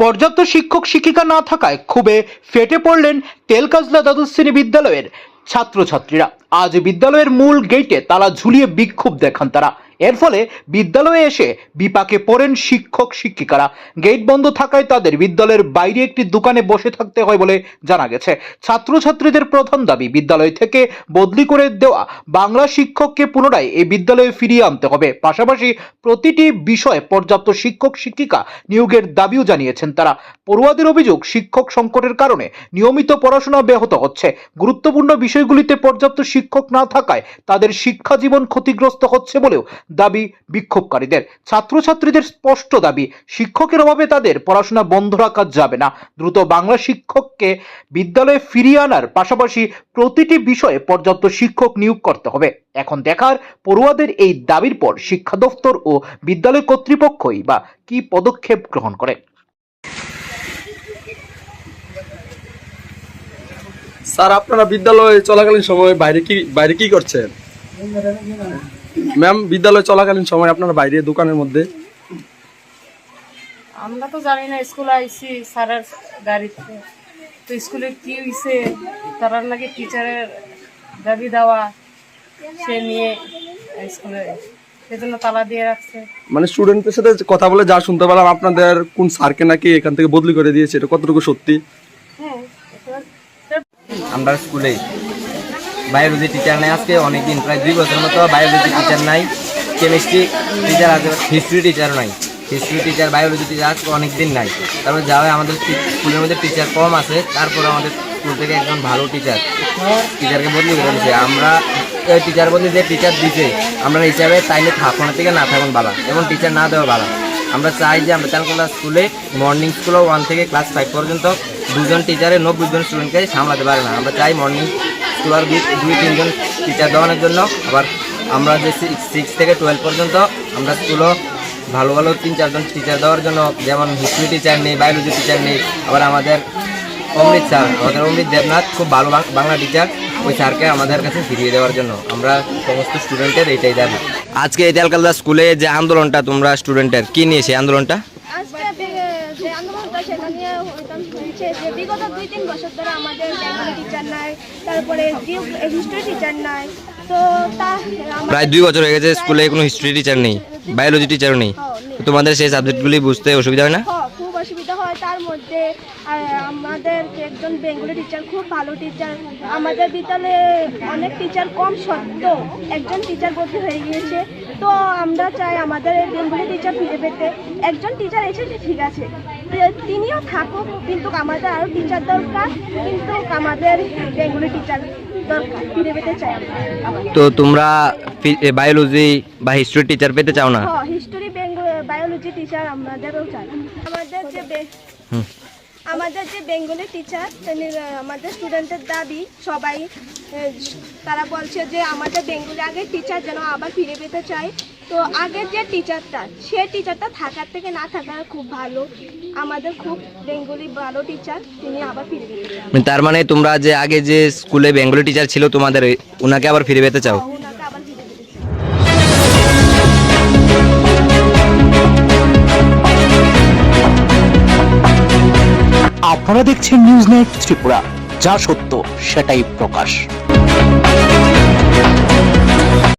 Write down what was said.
পর্যাপ্ত শিক্ষক শিক্ষিকা না থাকায় ক্ষোভে ফেটে পড়লেন তেলকাজলা দ্বাদশ শ্রেণী বিদ্যালয়ের ছাত্রছাত্রীরা। আজ বিদ্যালয়ের মূল গেটে তালা ঝুলিয়ে বিক্ষোভ দেখান তারা। এর ফলে বিদ্যালয়ে এসে বিপাকে পড়েন শিক্ষক শিক্ষিকারা। গেট বন্ধ থাকায় তাদের বিদ্যালয়ের বাইরে একটি দোকানে বসে থাকতে হয় বলে জানা গেছে। ছাত্রছাত্রীদের প্রধান দাবি বিদ্যালয় থেকে বদলি করে দেওয়া বাংলা শিক্ষককে পুনরায় এই বিদ্যালয়ে ফিরিয়ে আনতে হবে। পাশাপাশি প্রতিটি বিষয়ে পর্যাপ্ত শিক্ষক শিক্ষিকা নিয়োগের দাবিও জানিয়েছেন তারা। পড়ুয়াদের অভিযোগ, শিক্ষক সংকটের কারণে নিয়মিত পড়াশোনা ব্যাহত হচ্ছে। গুরুত্বপূর্ণ বিষয়গুলিতে পর্যাপ্ত শিক্ষক না থাকায় তাদের শিক্ষা জীবন ক্ষতিগ্রস্ত হচ্ছে বলেও দাবি বিক্ষোভকারীদের। ছাত্রছাত্রীদের স্পষ্ট দাবি, শিক্ষকের অভাবে তাদের পড়াশোনা বন্ধ রাখা যাবে না। দ্রুত বাংলা শিক্ষককে বিদ্যালয়ে ফিরিয়ে আনার পাশাপাশি প্রতিটি বিষয়ে পর্যাপ্ত শিক্ষক নিয়োগ করতে হবে। এখন দেখার পড়ুয়াদের এই দাবির পর শিক্ষা দপ্তর ও বিদ্যালয় কর্তৃপক্ষই বা কি পদক্ষেপ গ্রহণ করে। স্যার, আপনারা বিদ্যালয়ে চলাকালীন সময় বাইরে কি করছেন? ম্যাম, বিদ্যালয় চলাকালীন সময় আপনারা বাইরে দোকানের মধ্যে? আমরা তো জানি না, স্কুলে আইছি স্যারের গাড়িতে, তো স্কুলে কি হয়েছে তারার নাকি টিচারের দাবি দেওয়া, সে নিয়ে স্কুলে সেজন্য তালা দিয়ে রাখছে। মানে স্টুডেন্টদের সাথে কথা বলে যা শুনতে পেলাম, আপনাদের কোন স্যারকে নাকি এখান থেকে বদলি করে দিয়েছে, এটা কতটুকু সত্যি? হ্যাঁ, আমরা স্কুলে বায়োলজি টিচার নাই আজকে অনেকদিন, প্রায় 2 বছরের মতো বায়োলজি টিচার নাই, কেমিস্ট্রি টিচার আছে, হিস্ট্রি টিচার নাই, হিস্ট্রি টিচার বায়োলজি টিচার আজকে অনেকদিন নাই। তারপরে যা হয় আমাদের স্কুলের মধ্যে টিচার কম আছে, তারপরে আমাদের স্কুল থেকে একজন ভালো টিচারকে বদলি করে দিয়েছে। আমরা টিচার বদলি যে টিচার দিছে আমরা হিসাবে তাইলে থাকুনের থেকে না থাকুন বালা, এবং টিচার না দেওয়া বালা। আমরা চাই যে আমরা তেলকাজলা স্কুলে মর্নিং স্কুলে 1 থেকে ক্লাস 5 পর্যন্ত 2 জন টিচারে 90 জন স্টুডেন্টকে সামলাতে পারে না। আমরা চাই মর্নিং স্কুল আর 2-3 জন টিচার দেওয়ানোর জন্য। আবার আমরা যে 6 থেকে 12 পর্যন্ত আমরা স্কুলও ভালো 3-4 জন টিচার দেওয়ার জন্য, যেমন হিস্ট্রি টিচার নেই, বায়োলজি টিচার নেই। আবার আমাদের অমৃত স্যার, আমাদের অমৃত দেবনাথ খুব ভালো বাংলা টিচার, ওই স্যারকে আমাদের কাছে ফিরিয়ে দেওয়ার জন্য আমরা সমস্ত স্টুডেন্টের এইটাই দাবি। আজকে এই তেলকাজলা স্কুলে যে আন্দোলনটা, তোমরা স্টুডেন্টের কি নিয়ে সেই আন্দোলনটা? আজকে যে আন্দোলনটা সেটা নিয়ে হয়েছে যে বিগত 2-3 বছর ধরে আমাদের বাংলা টিচার নাই, তারপরে হিস্ট্রি টিচার নাই। তো প্রায় 2 বছর হয়ে গেছে স্কুলে কোনো হিস্ট্রি টিচার নেই, বায়োলজি টিচারও নেই। তোমাদের সেই সাবজেক্টগুলি বুঝতে অসুবিধা হয় না? খুব অসুবিধা হয়। তার মধ্যে আমাদের একজন বেঙ্গলি টিচার, খুব ভালো টিচার, আমাদের বিদ্যালয়ে অনেক টিচার কম সত্ত্বেও একজন টিচার বদলি হয়ে গিয়েছে। তো আমরা চাই আমাদের বেঙ্গলি টিচার ফিরে পেতে। একজন টিচার এসেছে ঠিক আছে, তিনিও থাকুক, কিন্তু আমাদের আরও টিচার দরকার, কিন্তু আমাদের বেঙ্গলি টিচার দরকার, ফিরে পেতে চাই আমরা। তো তোমরা বায়োলজি বা হিস্ট্রি টিচার পেতে চাও না? হিস্ট্রি বায়োলজি টিচার আমাদেরও চাই। আমাদের যে বেঙ্গলি টিচার, আমাদের স্টুডেন্টের দাবি সবাই, তারা বলছে যে আমাদের বেঙ্গলি আগের টিচার যেন আবার ফিরে পেতে চাই। তো আগের যে টিচারটা, সে টিচারটা থাকার থেকে না থাকা খুব ভালো। আমাদের খুব বেঙ্গলি ভালো টিচার, তিনি আবার ফিরে পেতে চাই। তার মানে তোমরা যে আগে যে স্কুলে বেঙ্গলি টিচার ছিল তোমাদের, ওনাকে আবার ফিরে পেতে চাও? ওনাকে আবার ফিরে পেতে চাই। আপনারা দেখছেন নিউজ নাইট ত্রিপুরা, যা সত্য সেটাই প্রকাশ।